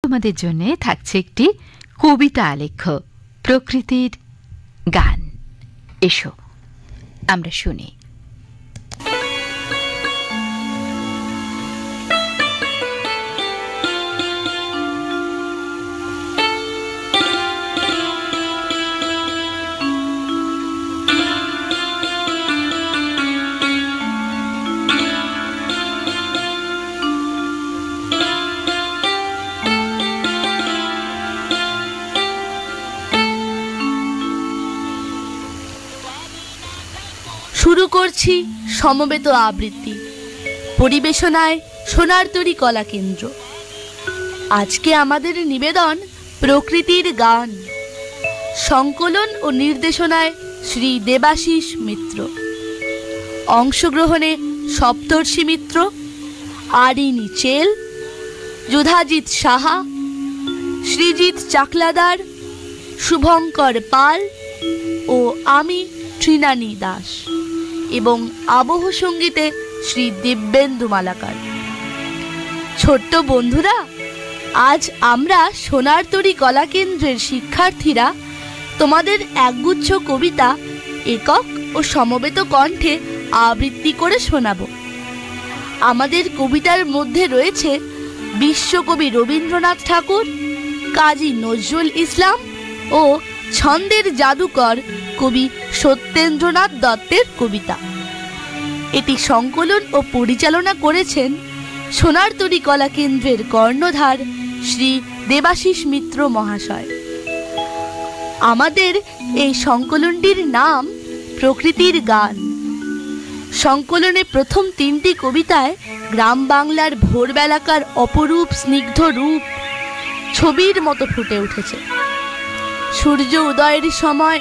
তোমাদের জন্য থাকছে একটি কবিতা আলেখ্য, প্রকৃতির গান। এসো আমরা শুনি। শুরু করছি সমবেত আবৃত্তি, পরিবেশনায় সোনারতরী কলা কেন্দ্র। আজকে আমাদের নিবেদন প্রকৃতির গান, সংকলন ও নির্দেশনায় শ্রী দেবাশিস মিত্র, অংশগ্রহণে সপ্তর্ষি মিত্র, আরিনী চেল, যুধাজিৎ সাহা, শ্রীজিৎ চাকলাদার, শুভঙ্কর পাল ও আমি ত্রিনানী দাস, এবং আবহ সঙ্গীতে শ্রী দিব্যেন্দু মালাকার। ছোট্ট বন্ধুরা, আজ আমরা সোনারতরী কলা কেন্দ্রের শিক্ষার্থীরা তোমাদের একগুচ্ছ কবিতা একক ও সমবেত কণ্ঠে আবৃত্তি করে শোনাব। আমাদের কবিতার মধ্যে রয়েছে বিশ্বকবি রবীন্দ্রনাথ ঠাকুর, কাজী নজরুল ইসলাম ও ছন্দের জাদুকর কবি সত্যেন্দ্রনাথ দত্তের কবিতা। এটি সংকলন ও পরিচালনা করেছেন সোনারতরী কলা কেন্দ্রের কর্ণধার শ্রী দেবাশিস মিত্র মহাশয়। আমাদের এই সংকলনটির নাম প্রকৃতির গান। সংকলনে প্রথম তিনটি কবিতায় গ্রাম বাংলার ভোরবেলাকার অপরূপ স্নিগ্ধ রূপ ছবির মতো ফুটে উঠেছে। সূর্য উদয়ের সময়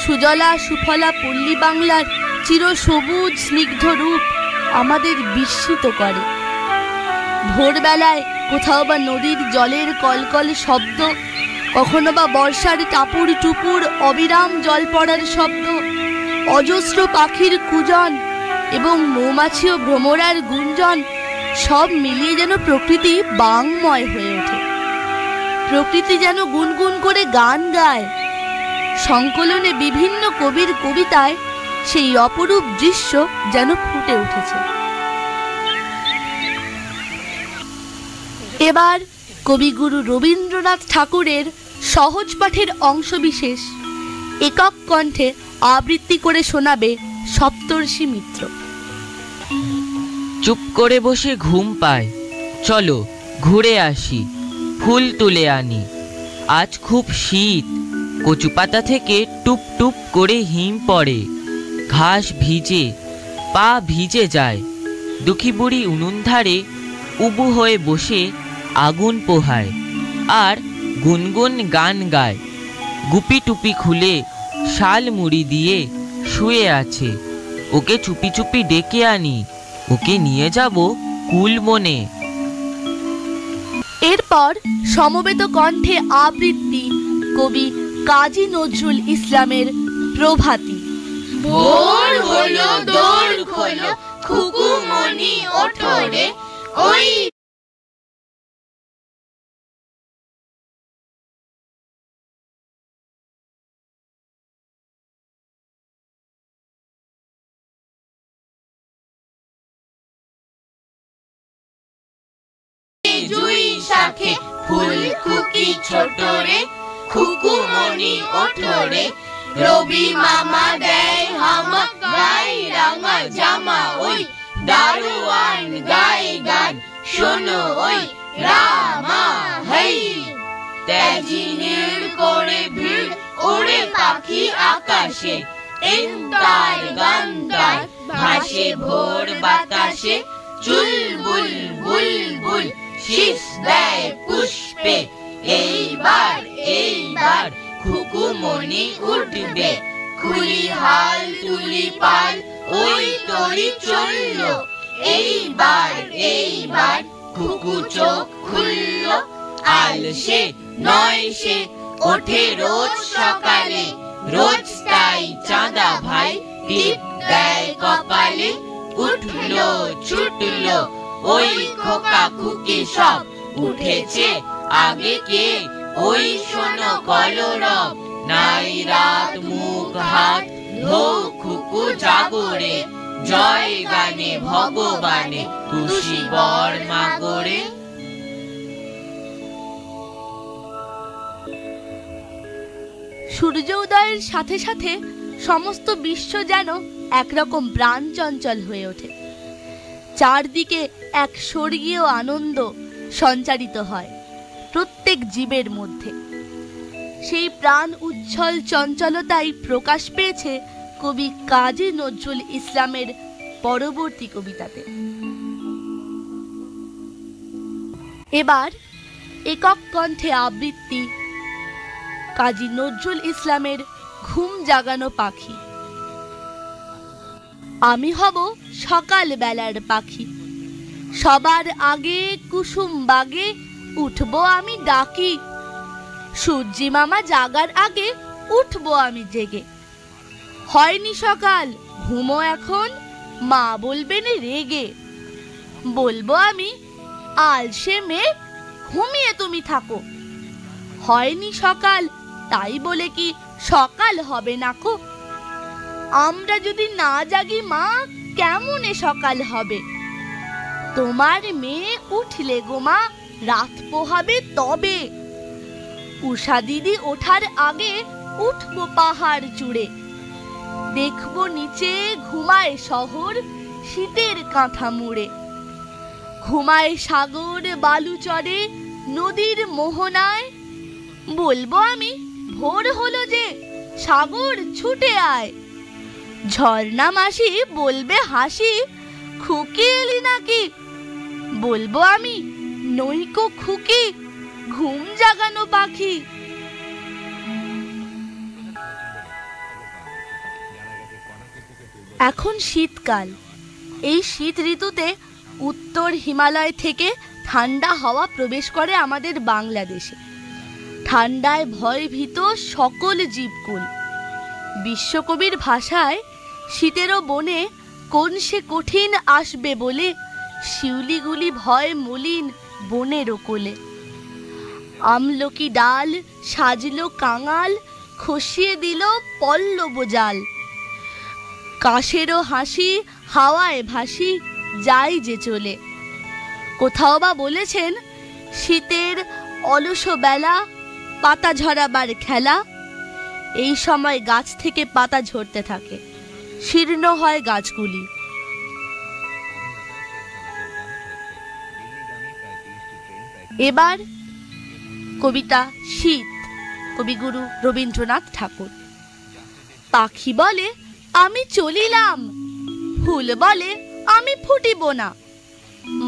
সুজলা সুফলা পল্লী বাংলার চিরসবুজ স্নিগ্ধ রূপ আমাদের বিস্মিত করে। ভোরবেলায় কোথাও বা নদীর জলের কলকল শব্দ, কখনো বা বর্ষার টাপুর টুপুর অবিরাম জল পড়ার শব্দ, অজস্র পাখির কুজন এবং মৌমাছি ও ভ্রমরার গুঞ্জন, সব মিলিয়ে যেন প্রকৃতি বাংময় হয়ে ওঠে। প্রকৃতি যেন গুনগুন করে গান গায়। সংকলনে বিভিন্ন কবির কবিতায় সেই অপরূপ দৃশ্য যেন ফুটে উঠেছে। এবার কবিগুরু রবীন্দ্রনাথ ঠাকুরের সহজ পাঠের অংশবিশেষ একক কণ্ঠে আবৃত্তি করে শোনাবে সপ্তর্ষি মিত্র। চুপ করে বসে ঘুম পায়, চলো ঘুরে আসি, ফুল তুলে আনি। আজ খুব শীত, কচু পাতা থেকে টুপ টুপ করে হিম পড়ে, ঘাস ভিজে, পা ভিজে যায়। দুঃখী বুড়ি উনুন ধারে উবু হয়ে বসে আগুন পোহায় আর গুনগুন গান গায়। গুপি টুপি খুলে শাল মুড়ি দিয়ে শুয়ে আছে, ওকে চুপি চুপি ডেকে আনি, ওকে নিয়ে যাব কুল বনে। এরপর সমবেত কণ্ঠে আবৃত্তি কবি কাজী নজরুল ইসলামের প্রভাতী। ভোর হলো দোর খোলো, খুকুমনি ওঠো রে, ওই জুই শাখে ফুল খুকি ছোট রে, খুকুমনি ওঠো রে, রবি মামা দেয় হামাক, গাই রাঙা জামা ওই, দারোয়ান গায় গান শোনো ওই, রামা হাই। তেজিনের করে ভিড় ওড়ে পাখি আকাশে, এন্তার গান্তার ভাসে ভোর বাতাসে, চুলবুল বুলবুল শীষ দেয় পুষ্পে। এইবার এইবার খুকুমনি উঠবে, খুলি হাল তুলি পাল ওই তরি চলল। এইবার এইবার খুকু চোখ খুলল, আলসে নয় সে ওঠে রোজ সকালে, রোজ তাই চাঁদা ভাই টিপ দেয় কপালে। উঠলো ছুটলো ওই খোকা খুকি সব, উঠেছে আগে কে ওই শোনো কলরব, নাই রাত মুখ হাত ধো খুকু জাগরে, জয় গানে ভগবানে তুষি বর মাগরে। সূর্য উদয়ের সাথে সাথে সমস্ত বিশ্ব যেন একরকম প্রাণ চঞ্চল হয়ে ওঠে। চারদিকে এক স্বর্গীয় আনন্দ সঞ্চারিত হয় প্রত্যেক জীবের মধ্যে। সেই প্রাণ উচ্ছল চঞ্চলতাই প্রকাশ পেয়েছে কবি কাজী নজরুল ইসলামের পরবর্তী কবিতাতে। এবার একক কণ্ঠে আবৃত্তি কাজী নজরুল ইসলামের ঘুম জাগানো পাখি। আমি হব সকাল বেলার পাখি, সবার আগে কুসুম বাগে উঠবো আমি ডাকি, সূর্যি মামা জাগার আগে উঠবো আমি জেগে। হয়নি সকাল ঘুমো এখন, মা বলবেন রেগে, বলবো আমি আলসে মেয়ে ঘুমিয়ে তুমি থাকো। হয়নি সকাল তাই বলে কি সকাল হবে না কো, আমরা যদি না জাগি মা কেমনে সকাল হবে। তোমার মেয়ে উঠলে গো মা রাত পোহাবে তবে, উষা দিদি ওঠার আগে উঠবো পাহাড় চূড়ে, দেখবো নিচে ঘুমায় শহর শীতের কাঁথা মুড়ে। ঘুমায় সাগর বালু চড়ে নদীর মোহনায়, বলবো আমি ভোর হলো যে সাগর ছুটে আয়। ঝর্ণা মাসি বলবে হাসি খুকি এলি নাকি, বলবো আমি নইকো খুকি ঘুম জাগানো পাখি। এখন শীতকাল। এই শীত ঋতুতে উত্তর হিমালয় থেকে ঠান্ডা হাওয়া প্রবেশ করে আমাদের বাংলাদেশে। ঠান্ডায় ভয়ভীত সকল জীবকুল। বিশ্বকবির ভাষায় শীতেরও বনে কোন সে কঠিন আসবে বলে, শিউলিগুলি ভয় মলিন বনের কোলে। আমলকি ডাল সাজলো কাঙাল, খসিয়ে দিল পল্লব জাল। কাশেরও হাসি হাওয়ায় ভাসি যাই যে চলে। কোথাও বা বলেছেন শীতের অলস বেলা পাতা ঝরাবার খেলা। এই সময় গাছ থেকে পাতা ঝরতে থাকে, শীর্ণ হয় গাছগুলি। এবার কবিতা শীত, কবিগুরু রবীন্দ্রনাথ ঠাকুর। পাখি বলে আমি চলিলাম, ফুল বলে আমি ফুটিব না,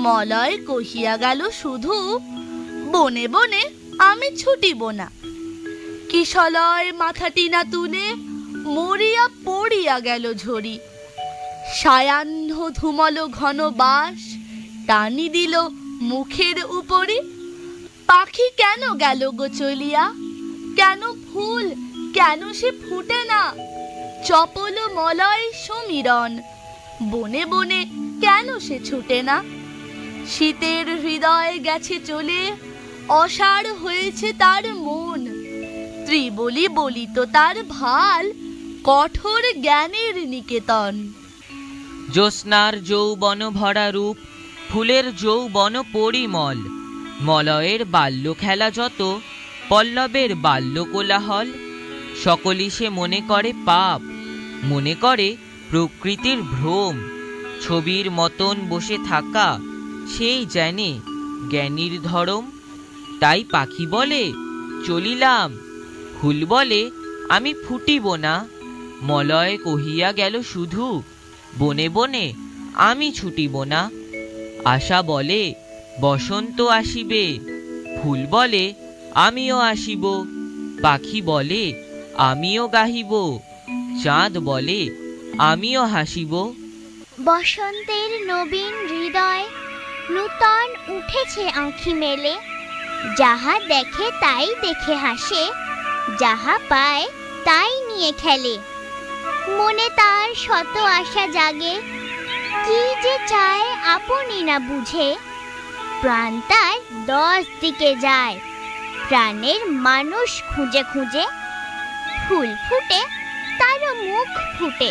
মলয় কহিয়া গেল শুধু বনে বনে আমি ছুটিব না। কিশলয় মাথাটি না তুলে মরিয়া পড়িয়া গেল ঝরি, সায়াহ্ন ধুমল ঘন বাস টানি দিল মুখের উপরে। পাখি কেন গেল গো চলিয়া, কেন ফুল কেন সে ফুটে না, চপল মলয় সমীরণ বনে বনে কেন সে ছুটে না। শীতের হৃদয় গেছে চলে, অসাড় হয়েছে তার মন, ত্রিবলি বলিত তার ভাল, কঠোর জ্ঞানের নিকেতন। জ্যোৎস্নার যৌবন ভরা রূপ, ফুলের যৌবন পরিমল, মলয়ের বাল্য খেলা যত, পল্লবের বাল্য কোলাহল। সকলই সে মনে করে পাপ, মনে করে প্রকৃতির ভ্রম, ছবির মতন বসে থাকা সেই জানে জ্ঞানীর ধরম। তাই পাখি বলে চলিলাম, ফুল বলে আমি ফুটিব না, মলয় কহিয়া গেল শুধু বনে বনে আমি ছুটিব না। আশা বলে বসন্ত আসিবে, ফুল বলে আমিও আসিব, পাখি বলে আমিও গাহিব, চাঁদ বলে আমিও হাসিব। বসন্তের নবীন হৃদয় নূতন উঠেছে আঁখি মেলে, যাহা দেখে তাই দেখে হাসে, যাহা পায় তাই নিয়ে খেলে। মনে তার শত আশা জাগে, কি যে চায় আপনি না বুঝে, প্রাণ তার 10 দিকে যায় প্রাণের মানুষ খুঁজে খুঁজে, ফুল ফুটে তারও মুখ ফুটে,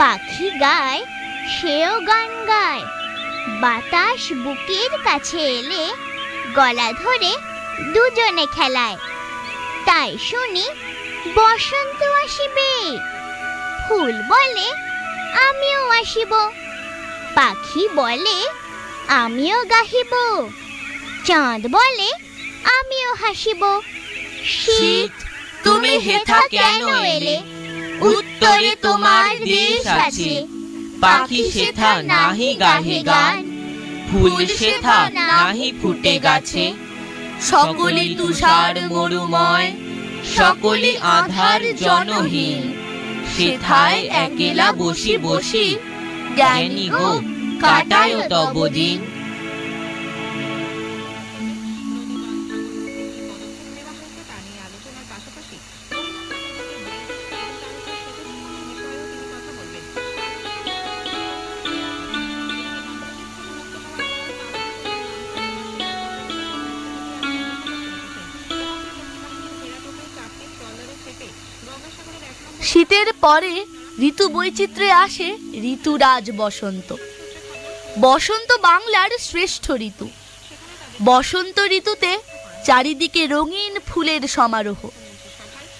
পাখি গায় সেও গান গায়, বাতাস বুকের কাছে এলে গলা ধরে দুজনে খেলায়। তাই শুনি বসন্ত আসিবে, ফুল বলে আমিও আসিব, পাখি বলে আমিও গাহিব, চাঁদ বলে আমিও হাসিব। শীত তুমি হেথা কেন এলে, উত্তরে তোমার দেশ আছে, পাখি সেথা নাহি গাহে গান, ফুল সেথা নাহি ফুটে গাছে। সকলি তুষার মরুময়, সকলি আধার জনহীন, সেথায় একলা বসি বসি, জ্ঞানী গো কাটায় তব দিন। শীতের পরে ঋতু বৈচিত্র্যে আসে ঋতুরাজ বসন্ত। বসন্ত বাংলার শ্রেষ্ঠ ঋতু। বসন্ত ঋতুতে চারিদিকে রঙিন ফুলের সমারোহ,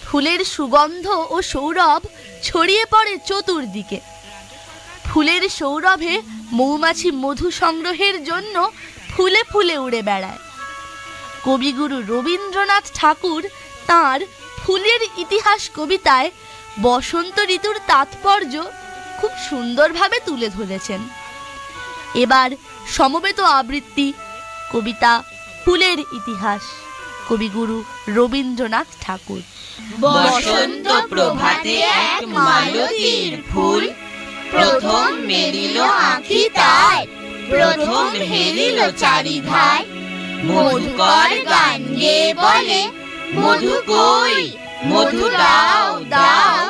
ফুলের সুগন্ধ ও সৌরভ ছড়িয়ে পড়ে চতুর্দিকে। ফুলের সৌরভে মৌমাছি মধু সংগ্রহের জন্য ফুলে ফুলে উড়ে বেড়ায়। কবিগুরু রবীন্দ্রনাথ ঠাকুর তাঁর ফুলের ইতিহাস কবিতায় বসন্ত ঋতুর তাৎপর্য খুব সুন্দরভাবে তুলে ধরেছেন। এবার সমবেত আবৃত্তি কবিতা ফুলের ইতিহাস, কবিগুরু রবীন্দ্রনাথ ঠাকুর। বসন্ত প্রভাতে এক মালতীর ফুল, প্রথম মেলিল আঁখি তার, প্রথম হেরিল চারিধার। মধুকর গান গেয়ে বলে, মধু কই, মধু দাও দাও।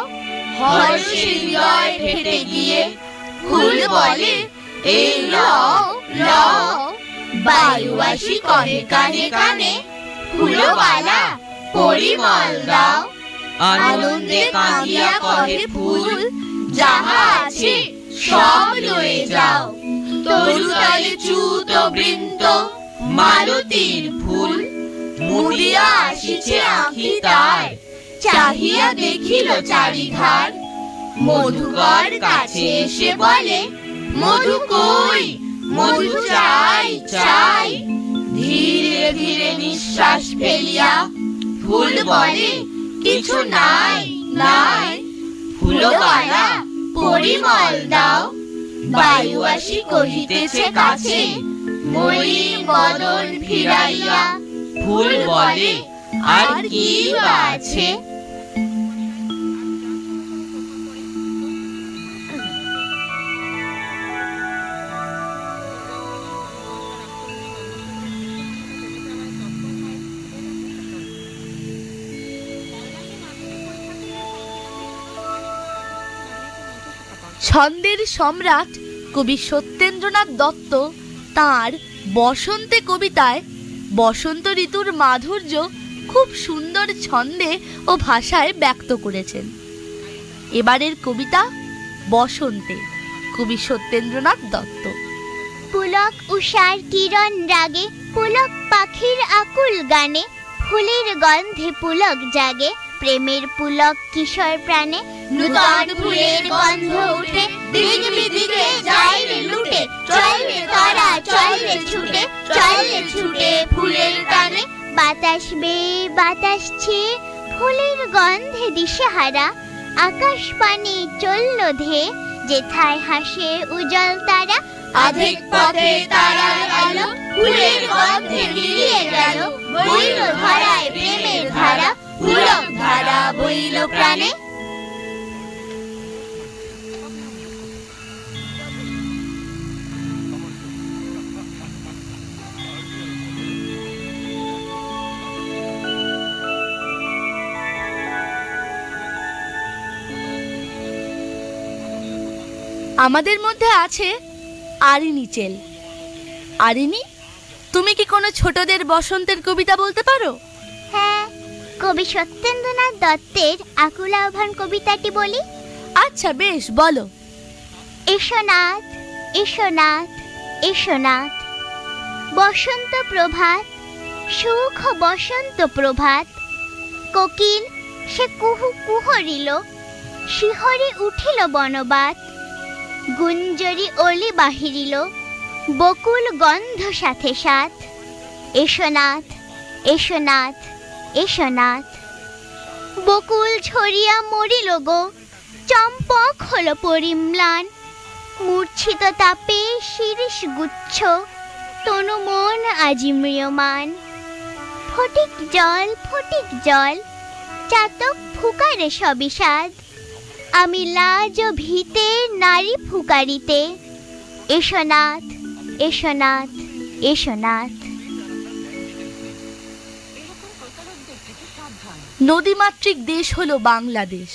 হর্ষে হৃদয় ফেটে গিয়ে ফুল বলে, এই লও লও। বায়ু আসি কহে কানে কানে, ফুলবালা পরিমল দাও। আনন্দে কাঁদিয়া কহে ফুল, যাহা আছে সব লয়ে যাও। তরুতলে চ্যুত বৃন্ত মালতীর ফুল, মুড়িয়া আসিছে আঁখি তার, চাহিয়া দেখিল চারিধার। মধুকর কাছে এসে বলে, মধু কই, মধু চাই চাই। ধীরে ধীরে নিঃশ্বাস ফেলিয়া ফুল বলে, কিছু নাই নাই। ফুলবালা পরিমল দাও। বায়ু আসি কহিতেছে কাছে, মই বদন ফিরাইয়া। ফুল বলে, আর কি বা আছে। ছন্দের সম্রাট কবি সত্যেন্দ্রনাথ দত্ত তাঁর বসন্তে কবিতায় বসন্ত ঋতুর মাধুর্য খুব সুন্দর ছন্দে ও ভাষায় ব্যক্ত করেছেন। এবারের কবিতা বসন্তে, কবি সত্যেন্দ্রনাথ দত্ত। পুলক উষার কিরণ রাগে, পুলক পাখির আকুল গানে, ফুলের গন্ধে পুলক জাগে, প্রেমের পুলক কিশোর প্রাণে। নূতন ফুলের গন্ধ উঠে, দিক বিদিকে যায় রে লুটে। চল রে তারা, চল রে ছুটে, চল রে ছুটে ফুলের টানে। বাতাস বেয়ে বাতাস ছেয়ে, ফুলের গন্ধে দিশেহারা, আকাশ পানে চলল ধেয়ে, যেথায় হাসে উজ্জ্বল তারা। আধেক পথে তারার আলো, ফুলের গন্ধে মিলিয়ে গেল। বইল ধারায় প্রেমের ধারা, পুলক ধারা বইল প্রাণে। আমাদের মধ্যে আছে আরিনি চেল। আরিনি, তুমি কি কোনো ছোটদের বসন্তের কবিতা বলতে পারো? কবি সত্যেন্দ্রনাথ দত্তের আকুল আহ্বান কবিতাটি বলি। আচ্ছা বেশ, বলো। এসোনাথ এসোনাথ এসোনাথ, বসন্ত প্রভাত, সুখ বসন্ত প্রভাত। কোকিল সে কুহু কুহরিল, শিহরে উঠিল বনবাত। গুঞ্জরি অলি বাহিরিল, বকুল গন্ধ সাথে সাথ। এসোনাথ এসোনাথ এসোনাথ, বকুল ঝরিয়া মরিল গো, চম্পক হলো পরিম্লান। মূর্ছিত তাপে শিরিষ গুচ্ছ, তনু মন আজি ম্রিয়মান। ফটিক জল, চাতক ফুকারে সবিষাদ। আমি লাজ ও ভীতে নারী ফুকারিতে। এসোনাথ এসোনাথ এসোনাথ। নদীমাতৃক দেশ হলো বাংলাদেশ।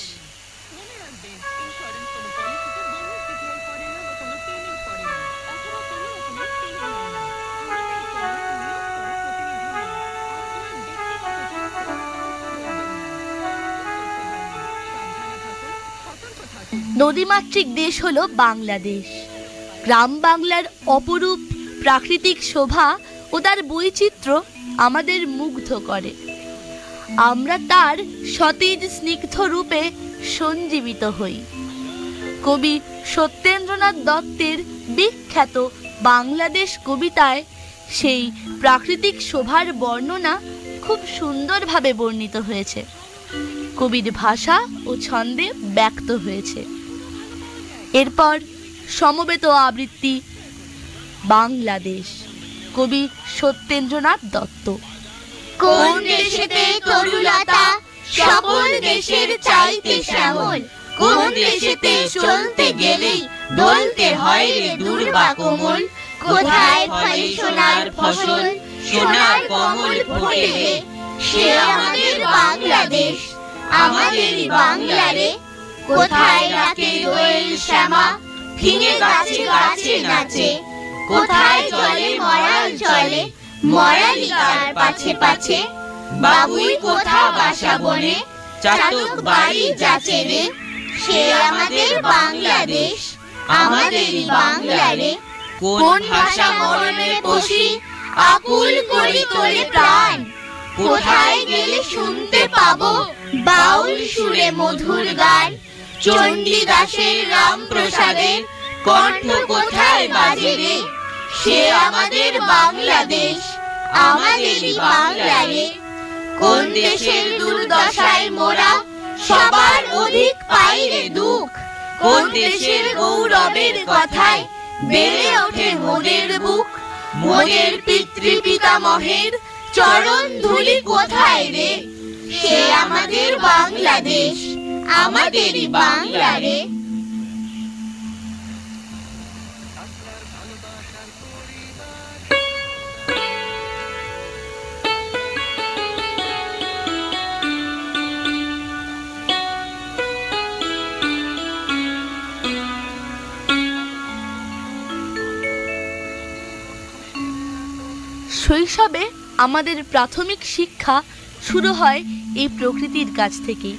নদীমাতৃক দেশ হলো বাংলাদেশ। গ্রাম বাংলার অপরূপ প্রাকৃতিক শোভা ও তার বৈচিত্র্য আমাদের মুগ্ধ করে। আমরা তার সতেজ স্নিগ্ধ রূপে সঞ্জীবিত হই। কবি সত্যেন্দ্রনাথ দত্তের বিখ্যাত বাংলাদেশ কবিতায় সেই প্রাকৃতিক শোভার বর্ণনা খুব সুন্দরভাবে বর্ণিত হয়েছে। কবির ভাষা ও ছন্দে ব্যক্ত হয়েছে। এরপর সমবেত আবৃত্তি বাংলাদেশ, কবি সত্যেন্দ্রনাথ দত্ত। কোন দেশেতে তরুলতা, সকল দেশের চাইতে শ্যামল। কোন দেশেতে চলতে গেলেই দলতে হয় রে দুর্বা কোমল। কোথায় ফলে সোনার ফসল, সোনার কমল ফোটে রে। সে আমাদের বাংলাদেশ, আমাদেরই বাংলা রে। কোথায় রাখে দোয়েল শ্যামা, ফিঙে গাছে গাছে নাচে। কোথায় চলে মরাল চলে, মরালি তার পাছে পাছে। বাবুই কোথা বাসা বনে, চাতক বাড়ি যাচে রে। সে আমাদের বাংলাদেশ, আমাদেরই বাংলা রে। কোন ভাষা মরণে পশি, আকুল করি তোলে প্রাণ। কোথায় গেলে শুনতে পাবো বাউল সুরে মধুর গান। চণ্ডীদাসের রামপ্রসাদের কণ্ঠ কোথায় বাজে রে। সে আমাদের বাংলাদেশ, আমাদেরই বাংলা রে। কোন দেশের দুর্দশায় মোরা, সবার অধিক পাই রে দুঃখ। কোন দেশের গৌরবের কথায় বেড়ে ওঠে মোদের বুক। মোদের পিতৃ পিতামহের চরণ ধুলি কোথায় রে। সে আমাদের বাংলাদেশ, আমাদেরই বাংলা রে। শৈশবে আমাদের প্রাথমিক শিক্ষা শুরু হয় এই প্রকৃতির কাছ থেকে।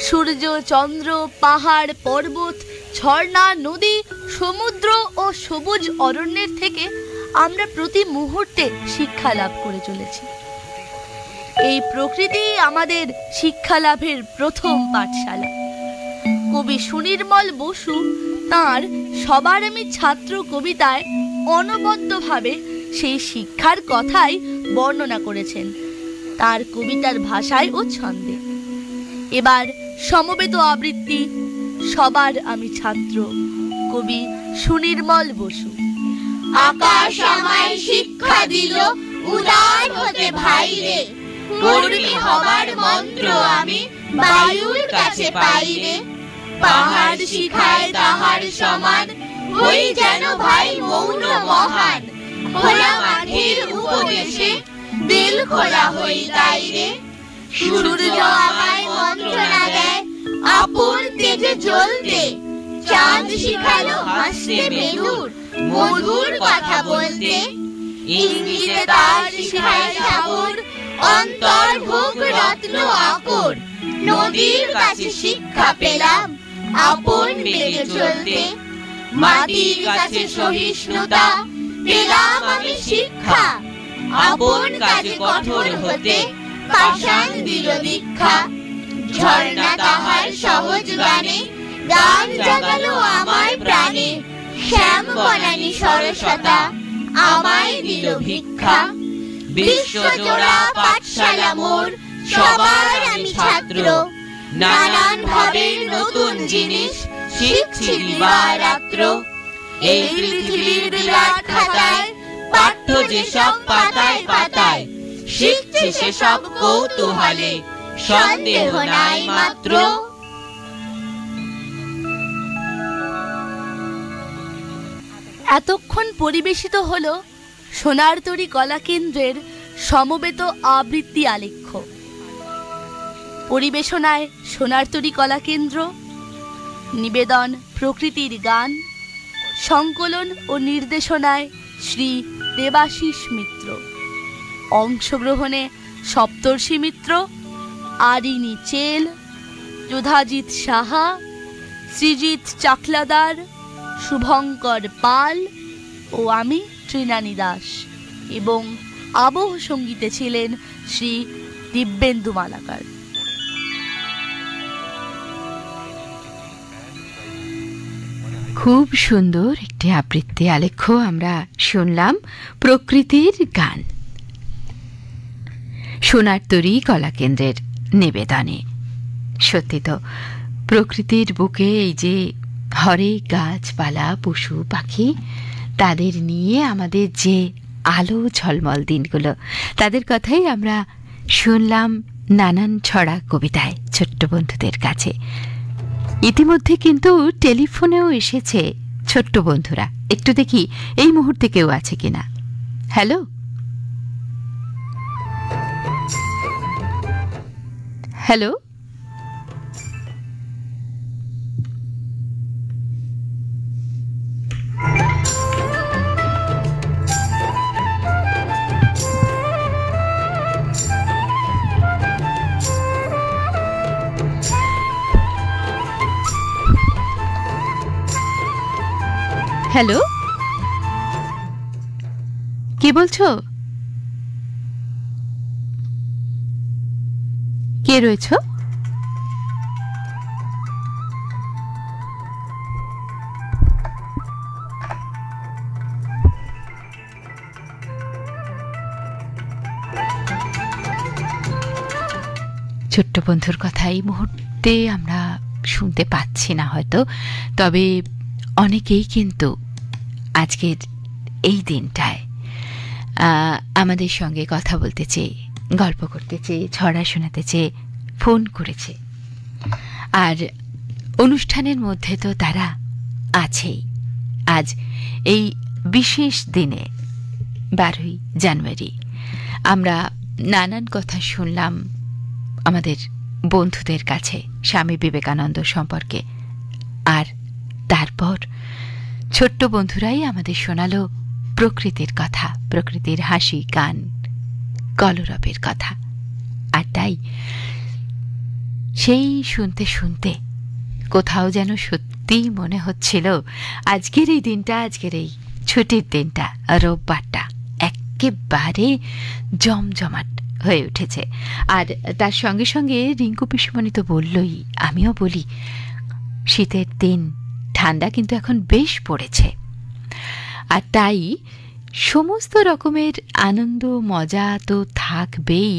সূর্য, চন্দ্র, পাহাড়, পর্বত, ঝর্ণা, নদী, সমুদ্র ও সবুজ অরণ্যের থেকে আমরা প্রতি মুহূর্তে শিক্ষা লাভ করে চলেছি। এই প্রকৃতি আমাদের শিক্ষা লাভের প্রথম পাঠশালা। কবি সুনির্মল বসু তাঁর সবার আমি ছাত্র কবিতায় অনবদ্যভাবে সেই শিক্ষার কথাই বর্ণনা করেছেন তার কবিতার ভাষায় ও ছন্দে। এবার সমবেত আবৃত্তি সবার আমি ছাত্র, কবি সুনির্মল বসু। আকাশ আমায় শিক্ষা দিল উদার হতে ভাই রে। কর্মী হবার মন্ত্র আমি বায়ুর কাছে পাই রে। পাহাড় শিখায় তাহার সমান, হই যেন ভাই মৌন মহান। খোলা মাঠের উপদেশে দিল খোলা হই তাই রে। সূর্য আমায় মন্ত্রণা দেয় আপন তেজে জ্বলতে। চাঁদ শিখালো হাসতে মেলুর মধুর কথা বলতে। ইঙ্গিতে তার শিখায় সাগর অন্তর হোক রত্ন আকর। নদীর কাছে শিক্ষা পেলাম আপন বেগে চলতে, মাটির কাছে সহিষ্ণুতা পেলাম আমি শিক্ষা। আপন কাজে কঠোর হতে পাষাণ দিল দীক্ষা। ঝর্ণা তাহার সহজ গানে গান জাগালো আমার প্রাণে। শ্যাম বনানী সরসতা আমায় দিল ভিক্ষা। বিশ্বজোড়া পাঠশালা মোর সবার আমি ছাত্র। নানান ভাবের নতুন জিনিস শিখছি দিবারাত্র। এই পৃথিবীর বিরাট খাতায় পাঠ্য যেসব পাতায় পাতায়, শিখছি সেসব কৌতূহলে সন্দেহ নাই মাত্র। এতক্ষণ পরিবেশিত হলো সোনারতরী কলা কেন্দ্রের সমবেত আবৃত্তি আলেখ্য। পরিবেশনায় সোনারতরী কলা কেন্দ্র, নিবেদন প্রকৃতির গান, সংকলন ও নির্দেশনায় শ্রী দেবাশিস মিত্র, অংশগ্রহণে সপ্তর্ষি মিত্র, আরিনী চেল, যোধাজিৎ সাহা, শ্রীজিৎ চাকলাদার, শুভঙ্কর পাল ও আমি তৃণানী দাস। এবং আবহ সঙ্গীতে ছিলেন শ্রী দিব্যেন্দু মালাকার। খুব সুন্দর একটি আবৃত্তি আলেখ্য আমরা শুনলাম প্রকৃতির গান সোনারতরী কলা কেন্দ্রের নিবেদনে। সত্যি তো প্রকৃতির বুকে এই যে হরেক গাছপালা পশু পাখি, তাদের নিয়ে আমাদের যে আলো ঝলমল দিনগুলো, তাদের কথাই আমরা শুনলাম নানান ছড়া কবিতায় ছোট্ট বন্ধুদের কাছে। ইতিমধ্যে কিন্তু টেলিফোনেও এসেছে ছোট্ট বন্ধুরা। একটু দেখি এই মুহূর্তে কেউ আছে কিনা। হ্যালো হ্যালো, হ্যালো, কে বলছো? কে রয়েছ? ছোট্ট বন্ধুর কথা এই মুহূর্তে আমরা শুনতে পাচ্ছি না হয়তো, তবে অনেকেই কিন্তু আজকের এই দিনটায় আমাদের সঙ্গে কথা বলতে চেয়ে, গল্প করতে চেয়ে, ছড়া শোনাতে চেয়ে ফোন করেছে। আর অনুষ্ঠানের মধ্যে তো তারা আছেই। আজ এই বিশেষ দিনে 12ই জানুয়ারি আমরা নানান কথা শুনলাম আমাদের বন্ধুদের কাছে স্বামী বিবেকানন্দ সম্পর্কে। আর তারপর ছোট্ট বন্ধুরাই আমাদের শোনালো প্রকৃতির কথা, প্রকৃতির হাসি গান কলরবের কথা। আর তাই সেই শুনতে শুনতে কোথাও যেন সত্যিই মনে হচ্ছিল আজকের এই দিনটা, আজকের এই ছুটির দিনটা, রোববারটা একেবারে জমজমাট হয়ে উঠেছে। আর তার সঙ্গে সঙ্গে রিঙ্কু পিসমণি তো বললই, আমিও বলি, শীতের দিন, ঠান্ডা কিন্তু এখন বেশ পড়েছে। আর তাই সমস্ত রকমের আনন্দ মজা তো থাকবেই,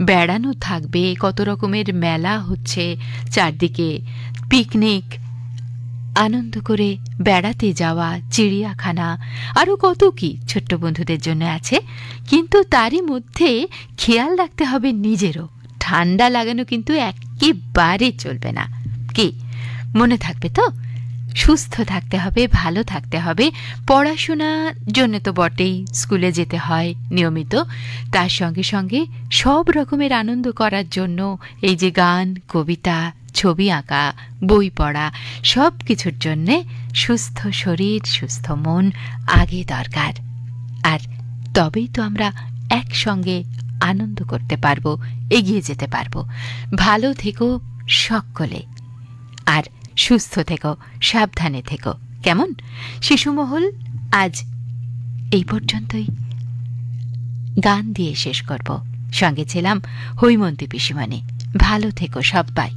বেড়ানো থাকবে, কত রকমের মেলা হচ্ছে চারদিকে, পিকনিক, আনন্দ করে বেড়াতে যাওয়া, চিড়িয়াখানা, আরও কত কি ছোট্ট বন্ধুদের জন্য আছে। কিন্তু তারই মধ্যে খেয়াল রাখতে হবে নিজেরও, ঠান্ডা লাগানো কিন্তু একেবারে চলবে না। কি মনে থাকবে তো? সুস্থ থাকতে হবে, ভালো থাকতে হবে। পড়াশোনার জন্য তো বটেই, স্কুলে যেতে হয় নিয়মিত, তার সঙ্গে সঙ্গে সব রকমের আনন্দ করার জন্য এই যে গান, কবিতা, ছবি আঁকা, বই পড়া, সব কিছুর জন্যে সুস্থ শরীর, সুস্থ মন আগে দরকার। আর তবেই তো আমরা একসঙ্গে আনন্দ করতে পারবো, এগিয়ে যেতে পারবো। ভালো থেকো সকলে, আর সুস্থ থেকো, সাবধানে থেকো। কেমন? শিশুমহল আজ এই পর্যন্তই, গান দিয়ে শেষ করব। সঙ্গে ছিলাম হৈমন্তী পিসিমণি। ভালো থেকো সবাই।